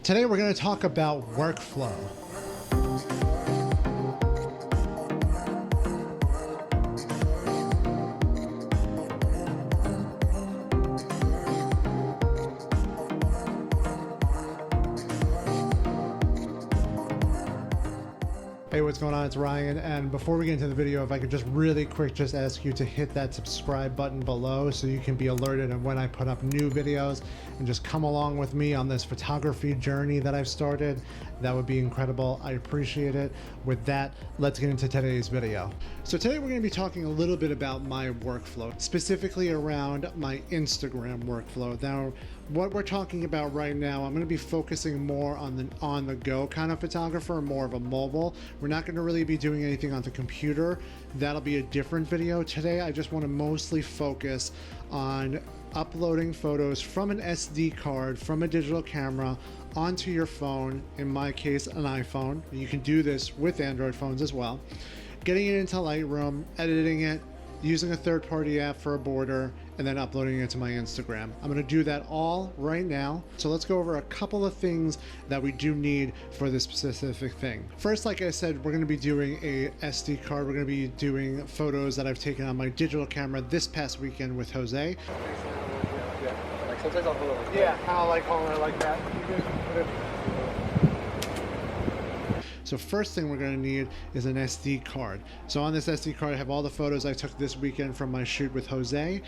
Today we're going to talk about workflow. Hey, what's going on? It's Ryan, and before we get into the video, if I could just really quick just ask you to hit that subscribe button below so you can be alerted of when I put up new videos and just come along with me on this photography journey that I've started. That would be incredible. I appreciate it. With that, let's get into today's video. So today we're going to be talking a little bit about my workflow, specifically around my Instagram workflow. Now, what we're talking about right now, I'm going to be focusing more on the go kind of photographer, more of a mobile. We're not going to really be doing anything on the computer. That'll be a different video. Today, I just want to mostly focus on uploading photos from an SD card, from a digital camera, onto your phone, in my case, an iPhone. You can do this with Android phones as well. Getting it into Lightroom, editing it, using a third-party app for a border, and then uploading it to my Instagram. I'm gonna do that all right now. So let's go over a couple of things that we do need for this specific thing. First, like I said, we're gonna be doing a SD card. We're gonna be doing photos that I've taken on my digital camera this past weekend with Jose. Yeah, kind of like holding it like that. So first thing we're going to need is an SD card. So on this SD card, I have all the photos I took this weekend from my shoot with Jose.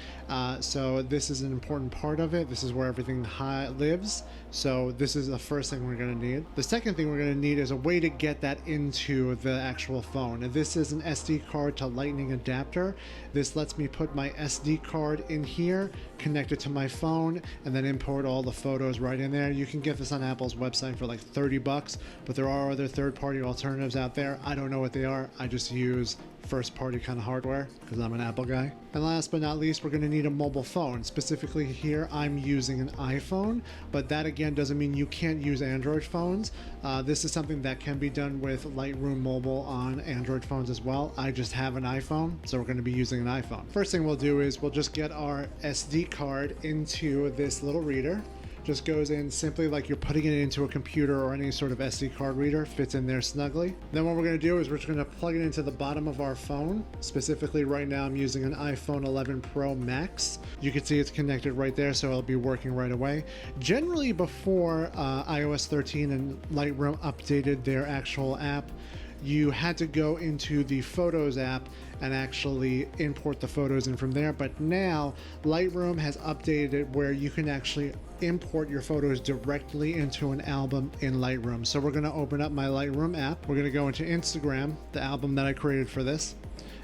So this is an important part of it. This is where everything lives. So this is the first thing we're going to need. The second thing we're going to need is a way to get that into the actual phone. And this is an SD card to Lightning adapter. This lets me put my SD card in here, connect it to my phone, and then import all the photos right in there. You can get this on Apple's website for like 30 bucks, but there are other third-party alternatives out there. I don't know what they are. I just use first-party kind of hardware because I'm an Apple guy. And last but not least, we're going to need a mobile phone. Specifically here, I'm using an iPhone, but that again doesn't mean you can't use Android phones. This is something that can be done with Lightroom Mobile on Android phones as well. I just have an iPhone, so we're going to be using an iPhone. First thing we'll do is we'll just get our SD card into this little reader. Just goes in simply like you're putting it into a computer or any sort of SD card reader, fits in there snugly. Then what we're going to do is we're just going to plug it into the bottom of our phone. Specifically right now I'm using an iPhone 11 Pro Max. You can see it's connected right there, so it'll be working right away. Generally before iOS 13 and Lightroom updated their actual app, you had to go into the Photos app and actually import the photos in from there. But now Lightroom has updated it where you can actually import your photos directly into an album in Lightroom. So we're gonna open up my Lightroom app. We're gonna go into Instagram, the album that I created for this,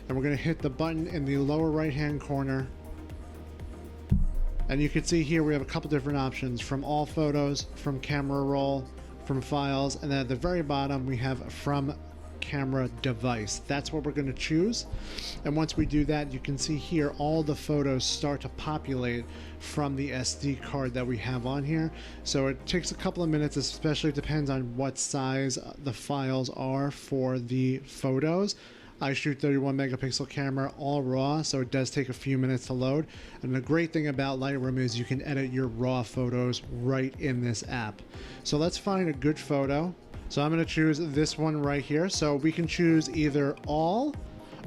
and we're gonna hit the button in the lower right-hand corner. And you can see here we have a couple different options: from all photos, from camera roll, from files, and then at the very bottom we have from camera device. That's what we're going to choose. And once we do that, you can see here all the photos start to populate from the SD card that we have on here. So it takes a couple of minutes, especially depends on what size the files are for the photos. I shoot 31 megapixel camera, all raw, so it does take a few minutes to load. And the great thing about Lightroom is you can edit your raw photos right in this app. So let's find a good photo. So I'm going to choose this one right here. So we can choose either all,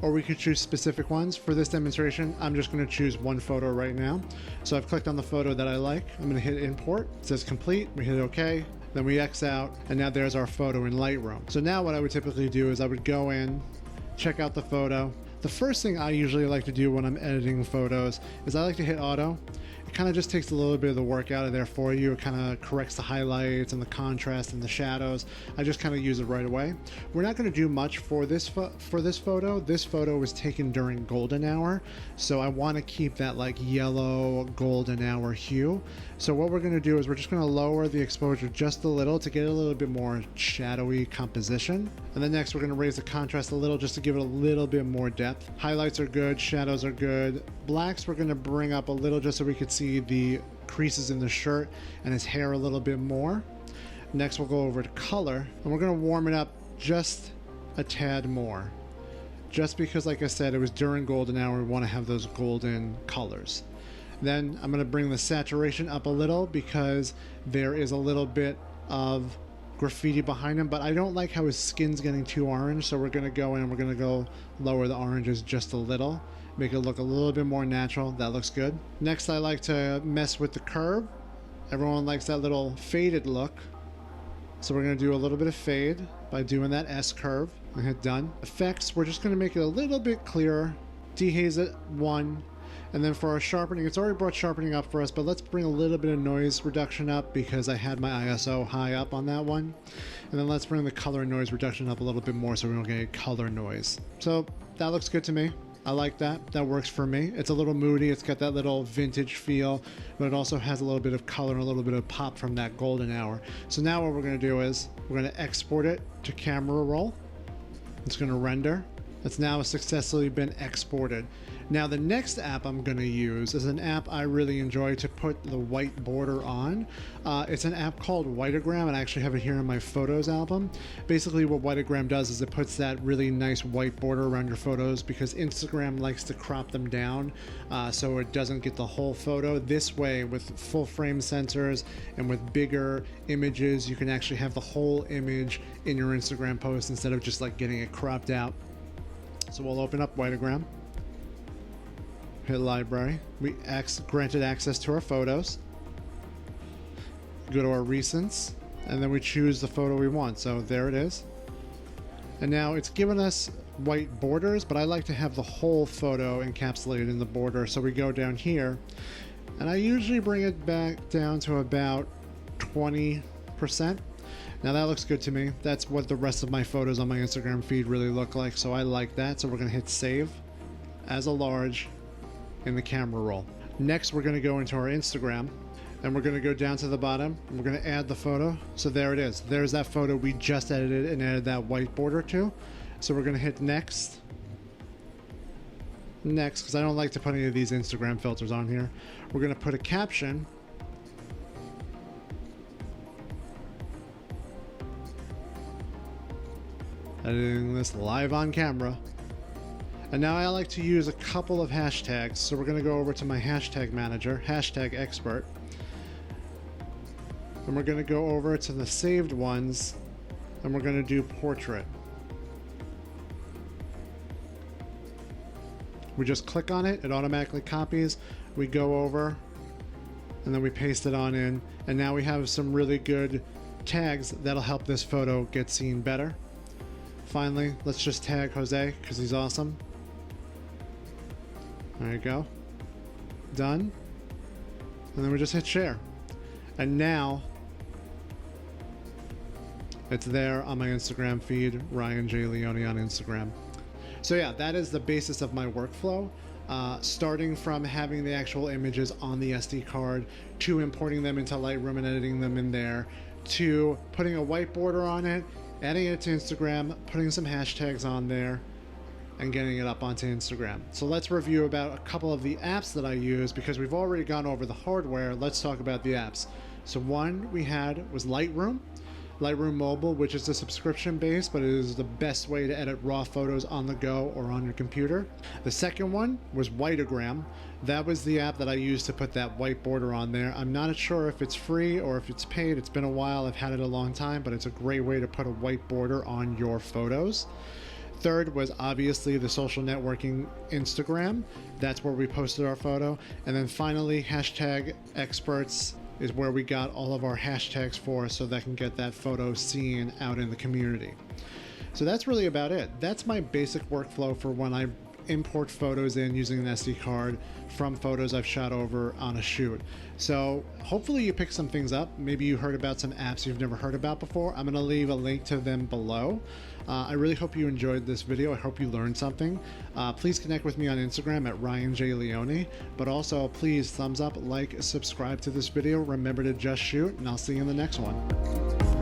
or we could choose specific ones. For this demonstration, I'm just going to choose one photo right now. So I've clicked on the photo that I like. I'm going to hit import. It says complete. We hit OK. Then we X out, and now there's our photo in Lightroom. So now what I would typically do is I would go in, check out the photo. The first thing I usually like to do when I'm editing photos is I like to hit auto. It kind of just takes a little bit of the work out of there for you. It kind of corrects the highlights and the contrast and the shadows. I just kind of use it right away. We're not going to do much for this photo. This photo was taken during golden hour, so I want to keep that like yellow golden hour hue. So what we're going to do is we're just going to lower the exposure just a little to get a little bit more shadowy composition. And then next we're going to raise the contrast a little just to give it a little bit more depth. Highlights are good, shadows are good. Blacks we're going to bring up a little just so we could see the creases in the shirt and his hair a little bit more. Next we'll go over to color, and we're going to warm it up just a tad more. Just because, like I said, it was during golden hour, we want to have those golden colors. Then I'm going to bring the saturation up a little because there is a little bit of graffiti behind him, but I don't like how his skin's getting too orange, so we're going to go in and we're going to go lower the oranges just a little, make it look a little bit more natural. That looks good. Next, I like to mess with the curve. Everyone likes that little faded look, so we're going to do a little bit of fade by doing that S curve and hit done. Effects, we're just going to make it a little bit clearer, dehaze it 1. And then for our sharpening, it's already brought sharpening up for us, but let's bring a little bit of noise reduction up because I had my ISO high up on that one. And then let's bring the color and noise reduction up a little bit more so we don't get color noise. So that looks good to me. I like that. That works for me. It's a little moody. It's got that little vintage feel, but it also has a little bit of color and a little bit of pop from that golden hour. So now what we're going to do is we're going to export it to camera roll. It's going to render. It's now successfully been exported. Now the next app I'm going to use is an app I really enjoy to put the white border on. It's an app called Whitagram, and I actually have it here in my photos album. Basically what Whitagram does is it puts that really nice white border around your photos because Instagram likes to crop them down so it doesn't get the whole photo. This way, with full frame sensors and with bigger images, you can actually have the whole image in your Instagram post instead of just like getting it cropped out. So we'll open up Whitagram, hit library, we granted access to our photos, go to our recents, and then we choose the photo we want. So there it is. And now it's given us white borders, but I like to have the whole photo encapsulated in the border. So we go down here, and I usually bring it back down to about 20%. Now that looks good to me. That's what the rest of my photos on my Instagram feed really look like, so I like that. So we're going to hit save as a large in the camera roll. Next, we're going to go into our Instagram, and we're going to go down to the bottom, and we're going to add the photo. So there it is. There's that photo we just edited and added that white border to. So we're going to hit next. Next, because I don't like to put any of these Instagram filters on here. We're going to put a caption. Editing this live on camera. And now I like to use a couple of hashtags. So we're going to go over to my hashtag manager, hashtag expert. And we're going to go over to the saved ones, and we're going to do portrait. We just click on it, it automatically copies. We go over, and then we paste it on in. And now we have some really good tags that'll help this photo get seen better. Finally, let's just tag Jose because he's awesome. There you go. Done. And then we just hit share. And now it's there on my Instagram feed, Ryan J. Leone on Instagram. So yeah, that is the basis of my workflow. Starting from having the actual images on the SD card, to importing them into Lightroom and editing them in there, to putting a white border on it, adding it to Instagram, putting some hashtags on there, and getting it up onto Instagram. So let's review about a couple of the apps that I use because we've already gone over the hardware. Let's talk about the apps. So one we had was Lightroom Mobile, which is a subscription base, but it is the best way to edit raw photos on the go or on your computer. The second one was Whitagram. That was the app that I used to put that white border on there. I'm not sure if it's free or if it's paid. It's been a while. I've had it a long time, but it's a great way to put a white border on your photos. Third was obviously the social networking Instagram. That's where we posted our photo. And then finally, hashtag experts is where we got all of our hashtags for so that can get that photo seen out in the community. So that's really about it. That's my basic workflow for when I import photos in using an SD card from photos I've shot over on a shoot. So hopefully you picked some things up. Maybe you heard about some apps you've never heard about before. I'm going to leave a link to them below. I really hope you enjoyed this video. I hope you learned something. Please connect with me on Instagram at Ryan J. Leone, but also please thumbs up, like, subscribe to this video. Remember to just shoot, and I'll see you in the next one.